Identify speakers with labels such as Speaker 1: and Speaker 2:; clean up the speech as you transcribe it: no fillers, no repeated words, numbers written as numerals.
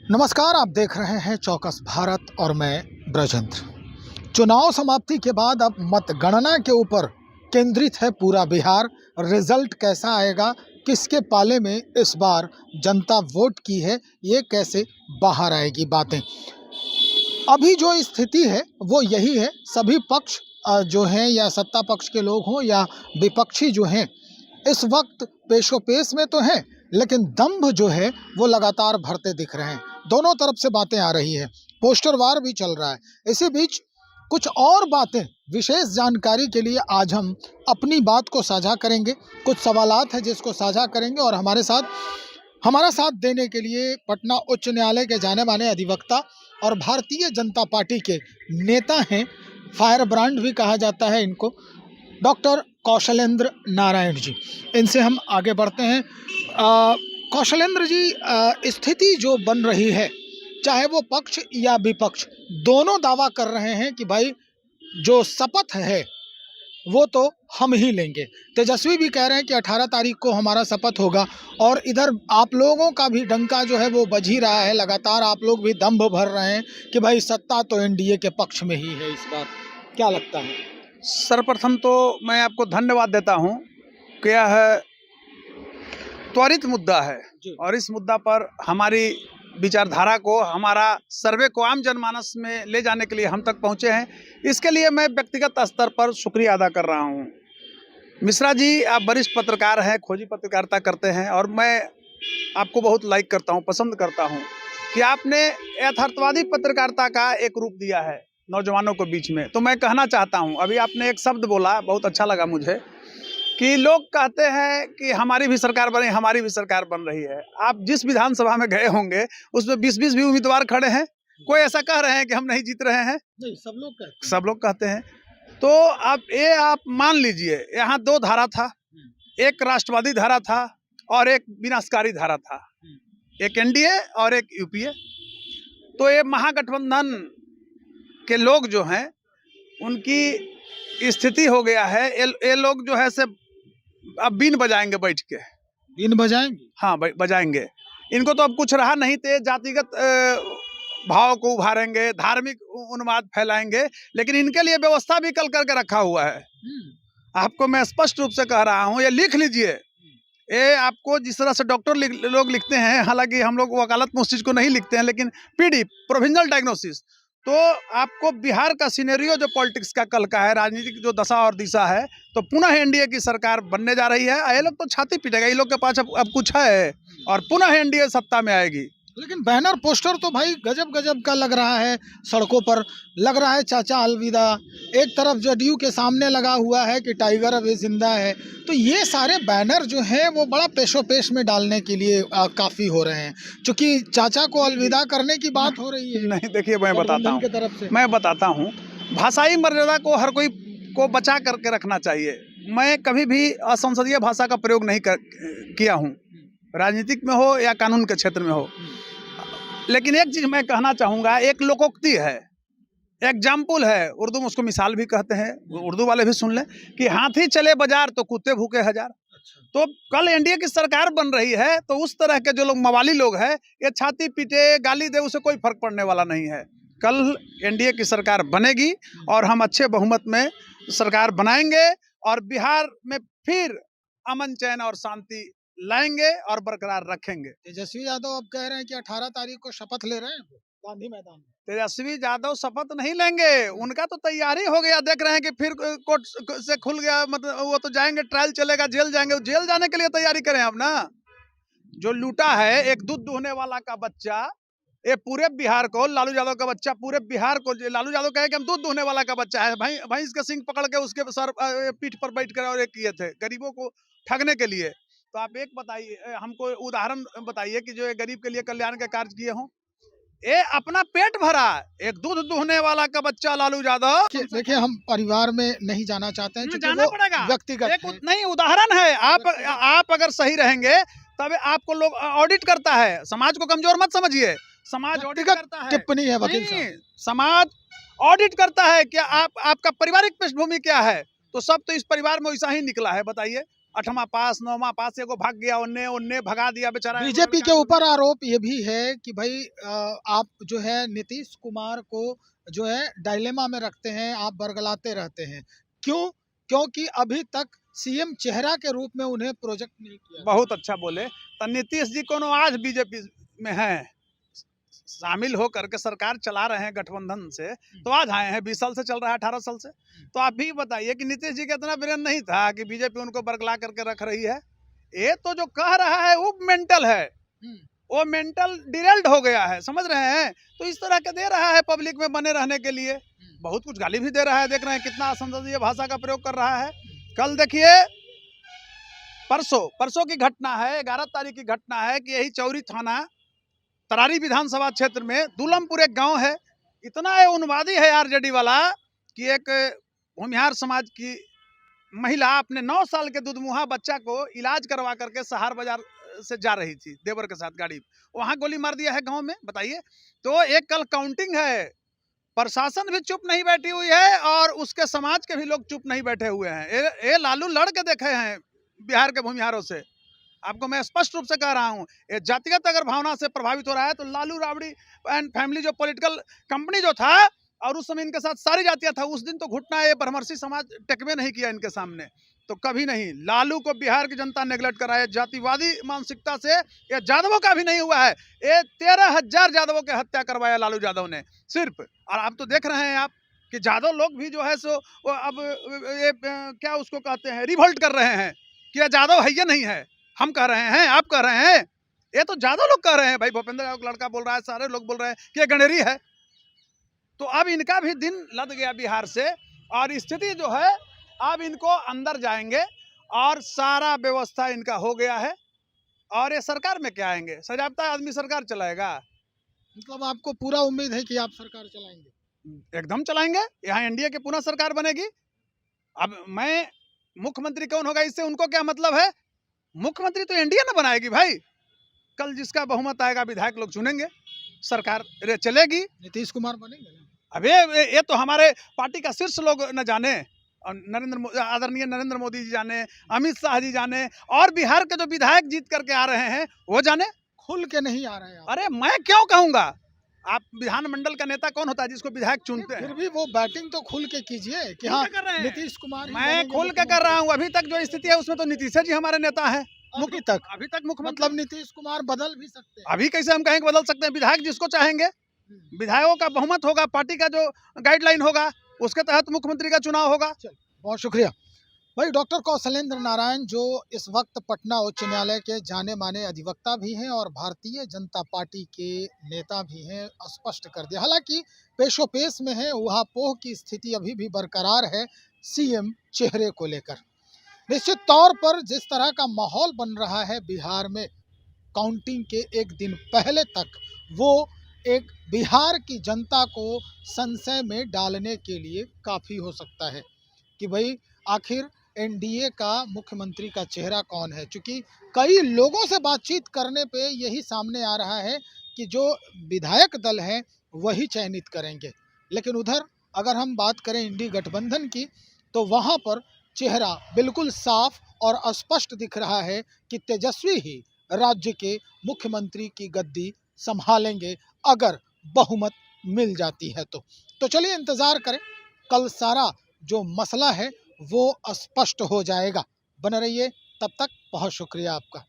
Speaker 1: नमस्कार, आप देख रहे हैं चौकस भारत और मैं ब्रजेंद्र। चुनाव समाप्ति के बाद अब मतगणना के ऊपर केंद्रित है पूरा बिहार। रिजल्ट कैसा आएगा, किसके पाले में इस बार जनता वोट की है, ये कैसे बाहर आएगी बातें। अभी जो स्थिति है वो यही है, सभी पक्ष जो हैं या सत्ता पक्ष के लोग हों या विपक्षी जो हैं इस वक्त पेशोपेश में तो हैं, लेकिन दंभ जो है वो लगातार भरते दिख रहे हैं। दोनों तरफ से बातें आ रही हैं, पोस्टर वार भी चल रहा है। इसी बीच कुछ और बातें, विशेष जानकारी के लिए आज हम अपनी बात को साझा करेंगे। कुछ सवालात हैं जिसको साझा करेंगे और हमारा साथ देने के लिए पटना उच्च न्यायालय के जाने माने अधिवक्ता और भारतीय जनता पार्टी के नेता हैं, फायर ब्रांड भी कहा जाता है इनको, डॉक्टर कौशलेंद्र नारायण जी। इनसे हम आगे बढ़ते हैं। कौशलेंद्र जी, स्थिति जो बन रही है, चाहे वो पक्ष या विपक्ष, दोनों दावा कर रहे हैं कि भाई जो शपथ है वो तो हम ही लेंगे। तेजस्वी भी कह रहे हैं कि 18 तारीख को हमारा शपथ होगा, और इधर आप लोगों का भी डंका जो है वो बज ही रहा है। लगातार आप लोग भी दंभ भर रहे हैं कि भाई सत्ता तो एनडीए के पक्ष में ही है इस बार। क्या लगता है?
Speaker 2: सर्वप्रथम तो मैं आपको धन्यवाद देता हूं कि यह त्वरित मुद्दा है और इस मुद्दा पर हमारी विचारधारा को, हमारा सर्वे को आम जनमानस में ले जाने के लिए हम तक पहुंचे हैं। इसके लिए मैं व्यक्तिगत स्तर पर शुक्रिया अदा कर रहा हूं। मिश्रा जी, आप वरिष्ठ पत्रकार हैं, खोजी पत्रकारिता करते हैं और मैं आपको बहुत लाइक करता हूं, पसंद करता हूं कि आपने यथार्थवादी पत्रकारिता का एक रूप दिया है नौजवानों को बीच में। तो मैं कहना चाहता हूं, अभी आपने एक शब्द बोला, बहुत अच्छा लगा मुझे, कि लोग कहते हैं कि हमारी भी सरकार बनी, हमारी भी सरकार बन रही है। आप जिस विधानसभा में गए होंगे उसमें 20-20 भी उम्मीदवार खड़े हैं, कोई ऐसा कह रहे हैं कि हम नहीं जीत रहे हैं? नहीं, सब लोग कहते हैं। तो आप मान लीजिए, यहाँ 2 धारा था, एक राष्ट्रवादी धारा था और एक विनाशकारी धारा था, एक एनडीए और एक यूपीए। तो ये महागठबंधन के लोग जो हैं उनकी स्थिति हो गया है, ये लोग जो है से अब बीन बजाएंगे बैठ के।
Speaker 1: बीन बजाएंगे? हाँ,
Speaker 2: बजाएंगे। इनको तो अब कुछ रहा नहीं, तो जातिगत भाव को उभारेंगे, धार्मिक उन्माद फैलाएंगे, लेकिन इनके लिए व्यवस्था भी कल करके रखा हुआ है। आपको मैं स्पष्ट रूप से कह रहा हूँ, ये लिख लीजिए। ये आपको जिस तरह से डॉक्टर लोग लिखते हैं, हालांकि हम लोग वकालत में उस चीज़ को नहीं लिखते हैं, लेकिन पीडी, प्रोविजनल डायग्नोसिस, तो आपको बिहार का सिनेरियो जो पॉलिटिक्स का कल का है, राजनीतिक जो दशा और दिशा है, तो पुनः एनडीए की सरकार बनने जा रही है। ये लोग तो छाती पीटेगा, ये लोग के पास अब कुछ है और पुनः एनडीए सत्ता में आएगी।
Speaker 1: लेकिन बैनर पोस्टर तो भाई गजब गजब का लग रहा है, सड़कों पर लग रहा है चाचा अलविदा। एक तरफ जदयू के सामने लगा हुआ है कि टाइगर अभी जिंदा है। तो ये सारे बैनर जो हैं वो बड़ा पेशोपेश में डालने के लिए काफ़ी हो रहे हैं, क्योंकि चाचा को अलविदा करने की बात हो रही है।
Speaker 2: नहीं, देखिए, मैं बताता हूँ, भाषाई मर्यादा को हर कोई को बचा करके रखना चाहिए। मैं कभी भी असंसदीय भाषा का प्रयोग नहीं किया हूँ, राजनीतिक में हो या कानून के क्षेत्र में हो। लेकिन एक चीज मैं कहना चाहूँगा, एक लोकोक्ति है, एग्जाम्पल है, उर्दू में उसको मिसाल भी कहते हैं, उर्दू वाले भी सुन लें, कि हाथी चले बाजार तो कुत्ते भूखे हजार। तो कल एनडीए की सरकार बन रही है, तो उस तरह के जो लोग मवाली लोग हैं, ये छाती पीटे, गाली दे, उसे कोई फर्क पड़ने वाला नहीं है। कल एनडीए की सरकार बनेगी और हम अच्छे बहुमत में सरकार बनाएंगे और बिहार में फिर अमन, चैन और शांति लाएंगे और बरकरार रखेंगे।
Speaker 1: तेजस्वी यादव अब कह रहे हैं कि 18 तारीख को शपथ ले रहे हैं गांधी मैदान में।
Speaker 2: तेजस्वी यादव शपथ नहीं लेंगे, उनका तो तैयारी हो गया। देख रहे हैं कि फिर कोर्ट से खुल गया, मतलब वो तो जाएंगे, ट्रायल चलेगा, जेल जाएंगे। जेल जाने के लिए तैयारी करें अब ना। जो लूटा है एक दूध दुहने वाला का बच्चा, ये पूरे बिहार को, लालू यादव का बच्चा पूरे बिहार को, लालू यादव कहे कि हम दूध दुहने वाला का बच्चा है, भैंस के सिंग पकड़ के उसके सर पीठ पर बैठ कर और एक किए थे गरीबों को ठगने के लिए। तो आप एक बताइए, हमको उदाहरण बताइए कि जो गरीब के लिए कल्याण के कार्य किए हों। ये अपना पेट भरा, एक दूध दुहने वाला का बच्चा लालू यादव।
Speaker 1: देखिए, हम परिवार में नहीं जाना चाहते हैं,
Speaker 2: जाना पड़ेगा,
Speaker 1: व्यक्तिगत
Speaker 2: नहीं, उदाहरण है। आप अगर सही रहेंगे तब आपको लोग ऑडिट करता है। समाज को कमजोर मत समझिए, समाज ऑडिट करता है।
Speaker 1: टिप्पणी है वकील साहब,
Speaker 2: समाज ऑडिट करता है कि आपका पारिवारिक पृष्ठभूमि क्या है। तो सब तो इस परिवार में वैसा ही निकला है, बताइए। 8वां पास 9वां पास एगो भाग गया, उन्ने उन्ने भगा दिया बेचारा।
Speaker 1: बीजेपी के ऊपर आरोप ये भी है कि भाई आप जो है नीतीश कुमार को जो है डायलेमा में रखते हैं, आप बरगलाते रहते हैं। क्यों? क्योंकि अभी तक सीएम चेहरा के रूप में उन्हें प्रोजेक्ट नहीं किया।
Speaker 2: बहुत अच्छा बोले। तो नीतीश जी कोनो आज बीजेपी में हैं, शामिल हो करके सरकार चला रहे हैं गठबंधन से, तो आज आए हैं। 20 साल से चल रहा है, 18 साल से। तो आप भी बताइए कि नीतीश जी का इतना ब्रेन नहीं था कि बीजेपी उनको बरगला करके रख रही है। ये तो जो कह रहा है वो मेंटल है, वो मेंटल डिरेल्ड हो गया है, समझ रहे हैं। तो इस तरह के दे रहा है पब्लिक में बने रहने के लिए, बहुत कुछ गाली भी दे रहा है। देख रहे हैं कितना असंसदीय भाषा का प्रयोग कर रहा है। कल देखिए, परसों की घटना है, 11 तारीख की घटना है कि यही चौरी थाना तरारी विधानसभा क्षेत्र में दुलमपुर एक गांव है। इतना ये उन्मादी है आरजेडी वाला कि एक भूमिहार समाज की महिला अपने 9 साल के दुधमुहा बच्चा को इलाज करवा करके सहार बाजार से जा रही थी देवर के साथ गाड़ी, वहां गोली मार दिया है गांव में, बताइए। तो एक कल काउंटिंग है, प्रशासन भी चुप नहीं बैठी हुई है और उसके समाज के भी लोग चुप नहीं बैठे हुए हैं। ये लालू लड़ के देखे हैं बिहार के भूमिहारों से। आपको मैं स्पष्ट रूप से कह रहा हूँ, ये जातिगत अगर भावना से प्रभावित हो रहा है तो लालू राबड़ी एंड फैमिली जो पॉलिटिकल कंपनी जो था, और उस समय इनके साथ सारी जातियां था, उस दिन तो घुटना ये ब्रह्मर्षि समाज टेकवे नहीं किया इनके सामने, तो कभी नहीं। लालू को बिहार की जनता नेगलेक्ट करा है जातिवादी मानसिकता से। ये यादवों का भी नहीं हुआ है, ये 13,000 यादवों की हत्या करवाया लालू यादव ने सिर्फ। और आप तो देख रहे हैं आप कि यादव लोग भी जो है सो अब ये क्या उसको कहते हैं, रिवोल्ट कर रहे हैं कि यादव है ये नहीं है। हम कह रहे हैं, आप कह रहे हैं, ये तो यादव लोग कह रहे हैं। भाई भूपेंद्र यादव लड़का बोल रहा है, सारे लोग बोल रहे हैं कि ये गणेरी है। तो अब इनका भी दिन लद गया बिहार से, और स्थिति जो है अब इनको अंदर जाएंगे और सारा व्यवस्था इनका हो गया है। और ये सरकार में क्या आएंगे, सजावता आदमी सरकार चलाएगा।
Speaker 1: मतलब आपको पूरा उम्मीद है कि आप सरकार चलाएंगे?
Speaker 2: एकदम चलाएंगे, यहाँ एनडीए की पुनः सरकार बनेगी। अब मैं मुख्यमंत्री कौन होगा इससे उनको क्या मतलब है, मुख्यमंत्री तो एनडीए ना बनाएगी भाई। कल जिसका बहुमत आएगा विधायक लोग चुनेंगे, सरकार चलेगी।
Speaker 1: नीतीश कुमार बनेंगे ना?
Speaker 2: अब ये तो हमारे पार्टी का शीर्ष लोग न जाने, और आदरणीय नरेंद्र मोदी जी जाने, अमित शाह जी जाने, और बिहार के जो विधायक जीत करके आ रहे हैं वो जाने।
Speaker 1: खुल के नहीं आ रहे हैं आप।
Speaker 2: अरे मैं क्यों कहूंगा, आप विधानमंडल का नेता कौन होता है जिसको विधायक चुनते हैं?
Speaker 1: फिर भी वो बैटिंग तो खुल के कीजिए कि हाँ नीतीश कुमार ही
Speaker 2: मैं
Speaker 1: बनेंगे
Speaker 2: खुल के कर रहा हूँ। अभी तक जो स्थिति है उसमें तो नीतीश जी हमारे नेता है।
Speaker 1: अभी तक
Speaker 2: मुख्यमंत्री,
Speaker 1: मतलब नीतीश कुमार बदल भी सकते हैं।
Speaker 2: अभी कैसे हम कहेंगे बदल सकते हैं? विधायक जिसको चाहेंगे, विधायकों का बहुमत होगा, पार्टी का जो गाइडलाइन होगा उसके तहत मुख्यमंत्री का चुनाव होगा।
Speaker 1: बहुत शुक्रिया भाई। डॉक्टर कौशलेंद्र नारायण जो इस वक्त पटना उच्च न्यायालय के जाने माने अधिवक्ता भी हैं और भारतीय जनता पार्टी के नेता भी हैं, स्पष्ट कर दिया। हालांकि पेशोपेश में है, ऊहापोह की स्थिति अभी भी बरकरार है सीएम चेहरे को लेकर। निश्चित तौर पर जिस तरह का माहौल बन रहा है बिहार में काउंटिंग के एक दिन पहले तक, वो एक बिहार की जनता को संशय में डालने के लिए काफ़ी हो सकता है कि भाई आखिर एनडीए का मुख्यमंत्री का चेहरा कौन है। क्योंकि कई लोगों से बातचीत करने पे यही सामने आ रहा है कि जो विधायक दल हैं वही चयनित करेंगे, लेकिन उधर अगर हम बात करें इंडी गठबंधन की तो वहाँ पर चेहरा बिल्कुल साफ और स्पष्ट दिख रहा है कि तेजस्वी ही राज्य के मुख्यमंत्री की गद्दी संभालेंगे अगर बहुमत मिल जाती है तो चलिए इंतज़ार करें, कल सारा जो मसला है वो स्पष्ट हो जाएगा। बने रहिए, तब तक बहुत शुक्रिया आपका।